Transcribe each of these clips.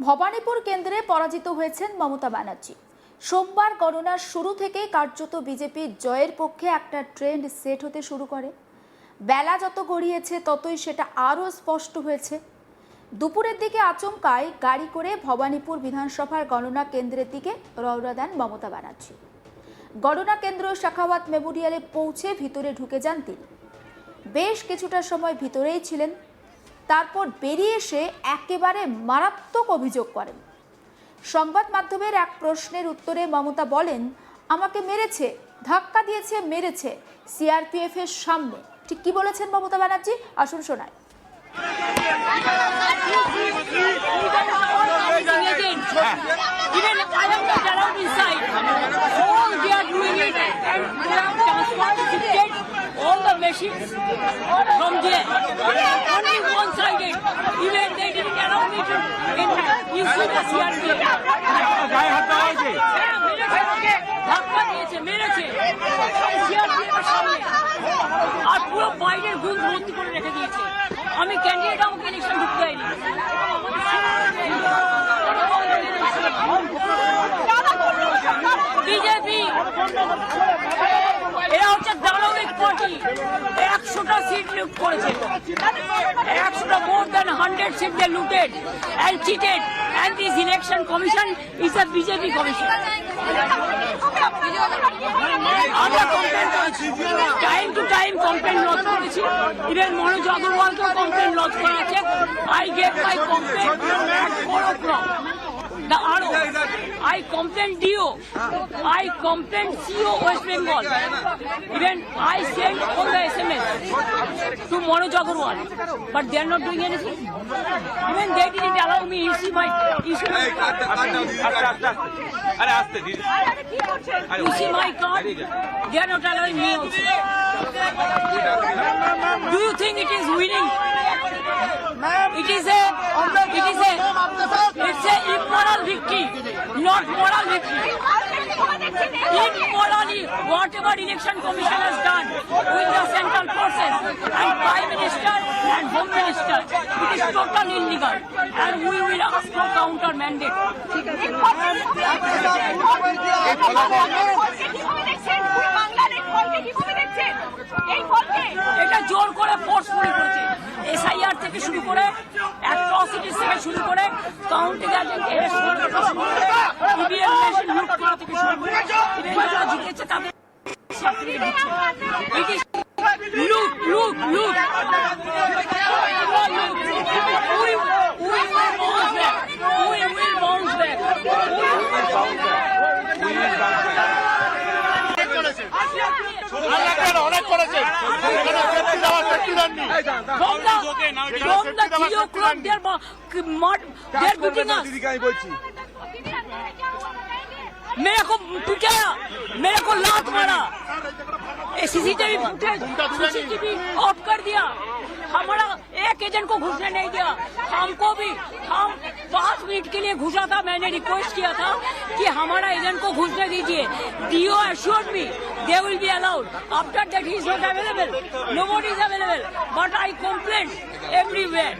ভবানীপুর কেন্দ্রে পরাজিত হয়েছেন মমতা ব্যানার্জি। সোমবার গণনার শুরু থেকে কার্যত বিজেপির জয়ের পক্ষে একটা ট্রেন্ড সেট হতে শুরু করে। বেলা যত গড়িয়েছে ততই সেটা আরও স্পষ্ট হয়েছে। দুপুরের দিকে আচমকায় গাড়ি করে ভবানীপুর বিধানসভার গণনা কেন্দ্রের দিকে রওনা দেন মমতা ব্যানার্জি। গণনা কেন্দ্র শাখাওয়াত মেমোরিয়ালে পৌঁছে ভিতরে ঢুকে যান তিনি। বেশ কিছুটা সময় ভিতরেই ছিলেন, তারপর বেরিয়ে এসে একেবারে মারাত্মক অভিযোগ করেন। সংবাদ মাধ্যমের এক প্রশ্নের উত্তরে মমতা বলেন, আমাকে মেরেছে, ধাক্কা দিয়েছে, মেরেছে সিআরপিএফ এর সামনে। ঠিক কি বলেছেন মমতা ব্যানার্জি, আসুন শোনায়। All the machines from there, only one-sided. Even they didn't allow me to issue the CRP. ধাক্কা দিয়েছে, মেরেছে CRPF এর সামনে, আর পুরো বাইরের গুণ ভর্তি করে রেখে দিয়েছে। আমি ক্যান্ডিডেট, আমাকে ইলেকশন ঢুকতে হয়নি। বিজেপি এরা হচ্ছে দানবিক পার্টি। 100টা সিট লুট করেছে, 100টা more than 100 seats they looted and cheated, and this election commission is a BJP commission. আমরা কমপ্লেন করেছি, time to time complain lodge করেছি। ইভেন মনোজ আগরওয়ালকেও কমপ্লেন লজ করা আছে। I gave my complaint at 4 o'clock. The RO, I complained DO, I complained CO West Bengal. Even I sent all the SMS to Manoj Agarwal, but they are not doing anything. Even they didn't allow me issue my card. They are not allowing me also. Do you think it is winning? It's a immoral victory, not moral victory. Immorally, whatever election commission has done with the central forces and Prime Minister and Home Minister, it is totally illegal, and we will ask for counter mandate. এটা জোর করে forcefully করেছে। SIR থেকে শুরু করে, atrocities থেকে শুরু করে, কাউন্টিং এজেন্ট এর শুরু করে, ইভিএম মেশিন লুট করা থেকে শুরু করে, যারা জিতেছে তাদের ইট ইজ লুট লুট লুট। We will bounce back. অনেক করেছে। From the 3 o'clock they're beating us. मेरे को पिटाया, मेरे को लात मारा, सीसीटीवी फुटेज ऑफ कर दिया। हमारा एक एजेंट को घुसने नहीं दिया, हमको भी। हम 5 मिनट के लिए घुसा था, मैंने रिक्वेस्ट किया था कि हमारा एजेंट को घुसने दीजिए। DO assured me they will be allowed. After that he is not available, nobody is available, but I complained everywhere.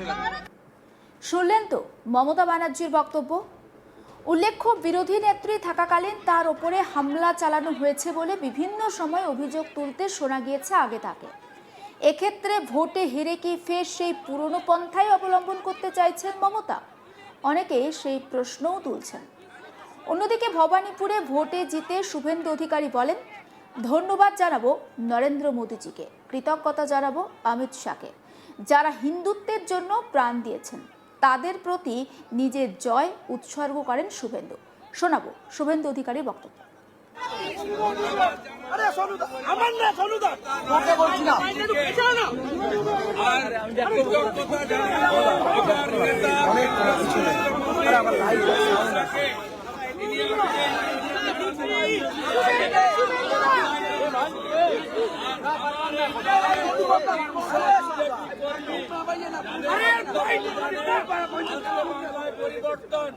শুনলেন তো মমতা ব্যানার্জির বক্তব্য। উল্লেখ্য, বিরোধী নেত্রী থাকাকালীন তার ওপরে হামলা চালানো হয়েছে বলে বিভিন্ন সময় অভিযোগ তুলতে শোনা গিয়েছে আগে তাকে। এক্ষেত্রে ভোটে হেরে কি ফের সেই পুরনো পন্থাই অবলম্বন করতে চাইছেন মমতা? অনেকে সেই প্রশ্নও তুলছেন। অন্যদিকে ভবানীপুরে ভোটে জিতে শুভেন্দু অধিকারী বলেন, ধন্যবাদ জানাবো নরেন্দ্র মোদীজিকে, কৃতজ্ঞতা জানাবো অমিত শাহকে, যারা হিন্দুত্বের জন্য প্রাণ দিয়েছেন। তাদের প্রতি নিজের জয় উৎসর্গ করেন শুভেন্দু। শোনাবো শুভেন্দু অধিকারীর বক্তব্য। পরিবর্তন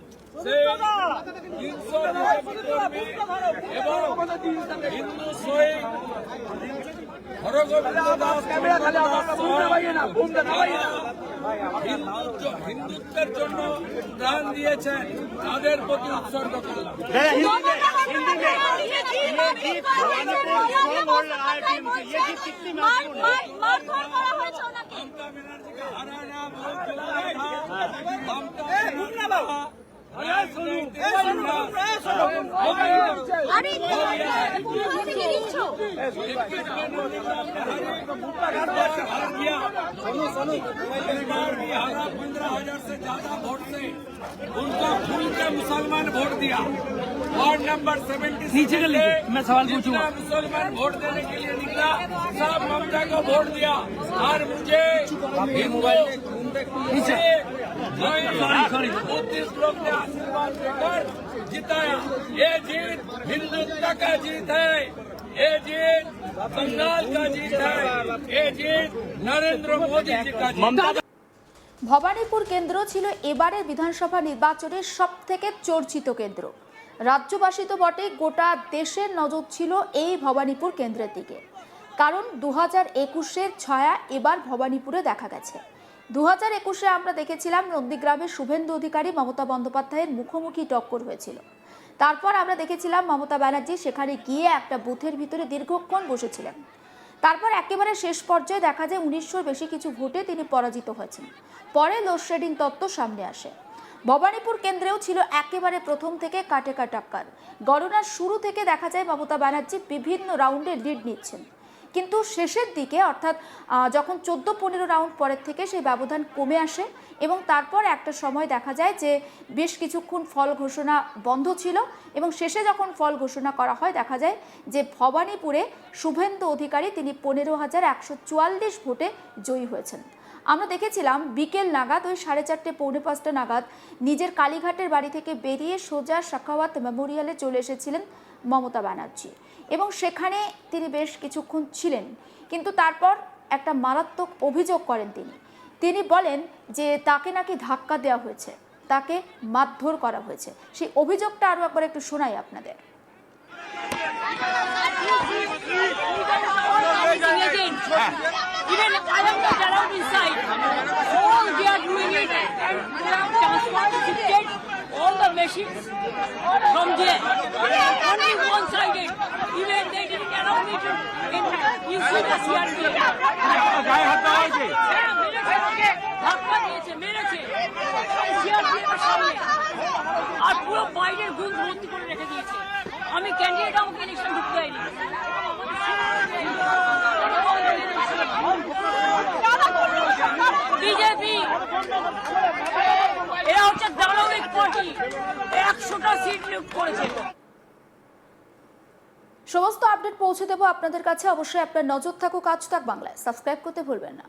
হিন্দু শহীদ হরগোবিন্দ দাস হিন্দুত্বের জন্য প্রাণ দিয়েছেন তাদের প্রতি উৎসর্গ করলাম। মমতা ব্যানার্জিকে হারানা इस बार भी हारा 15,000 से ज्यादा वोट से उनको खुल के मुसलमान वोट दिया। वार्ड नंबर 76 नीचे कर लीजिए, मैं सवाल पूछूंगा। मुसलमान वोट देने के लिए निकला, सब ममता को वोट दिया और मुझे हिंदू से बुद्धिस्ट लोग ने आशीर्वाद देकर जिताया। ये जीत हिंदुत्व का जीत है, ये जीत बंगाल का जीत है, ये जीत नरेंद्र मोदी जी का जीत। ভবানীপুর কেন্দ্র ছিল এবারের বিধানসভা নির্বাচনের সবথেকে চর্চিত কেন্দ্র। রাজ্যবাসী তো বটে, গোটা দেশের নজর ছিল এই ভবানীপুর কেন্দ্রের দিকে, কারণ 2021-এর ছায়া এবার ভবানীপুরে দেখা গেছে। 2021-এ আমরা দেখেছিলাম নন্দীগ্রামের শুভেন্দু অধিকারী মমতা বন্দ্যোপাধ্যায়ের মুখোমুখি টক্কর হয়েছিল। তারপর আমরা দেখেছিলাম মমতা ব্যানার্জি সেখানে গিয়ে একটা বুথের ভিতরে দীর্ঘক্ষণ বসেছিলেন। তারপর একেবারে শেষ পর্যায়ে দেখা যায় 1900-র বেশি কিছু ভোটে তিনি পরাজিত হয়েছেন। পরে লোডশেডিং তত্ত্ব সামনে আসে। ভবানীপুর কেন্দ্রেও ছিল একেবারে প্রথম থেকে কাটে কাটাক্কার। গণনার শুরু থেকে দেখা যায় মমতা ব্যানার্জি বিভিন্ন রাউন্ডে লিড নিচ্ছেন, কিন্তু শেষের দিকে অর্থাৎ যখন 14-15 রাউন্ড পরের থেকে সেই ব্যবধান কমে আসে এবং তারপর একটা সময় দেখা যায় যে বেশ কিছুক্ষণ ফল ঘোষণা বন্ধ ছিল এবং শেষে যখন ফল ঘোষণা করা হয় দেখা যায় যে ভবানীপুরে শুভেন্দু অধিকারী তিনি 15,144 ভোটে জয়ী হয়েছেন। আমরা দেখেছিলাম বিকেল নাগাদ ওই 4:30 পৌনে 5টা নাগাদ নিজের কালীঘাটের বাড়ি থেকে বেরিয়ে সোজা সাখাওয়াত মেমোরিয়ালে চলে এসেছিলেন মমতা ব্যানার্জি এবং সেখানে তিনি বেশ কিছুক্ষণ ছিলেন, কিন্তু তারপর একটা মারাত্মক অভিযোগ করেন তিনি বলেন যে তাকে নাকি ধাক্কা দেওয়া হয়েছে, তাকে মারধর করা হয়েছে। সেই অভিযোগটা আরও একবার একটু শোনাই আপনাদের। Even I am not allowed inside. All they are doing it, and they have shifted all the machines from there. Only one-sided. Even they didn't allow me to issue the CRP. ধাক্কা দিয়েছে, মেরেছে CRP এর সামনে, আর পুরো বাইরের গুণ ভর্তি করে রেখে দিয়েছে। আমি ক্যান্ডিডেট, আমাকে ইলেকশন ঢুকতে হয়নি। বিজেপি এরা হচ্ছে দানবিক পার্টি, 100টা সিট নিয়োগ করেছে। সমস্ত আপডেট পৌঁছে দেবো আপনাদের কাছে। অবশ্যই আপনার নজর থাকুক আজ তাক বাংলায়। সাবস্ক্রাইব করতে ভুলবেন না।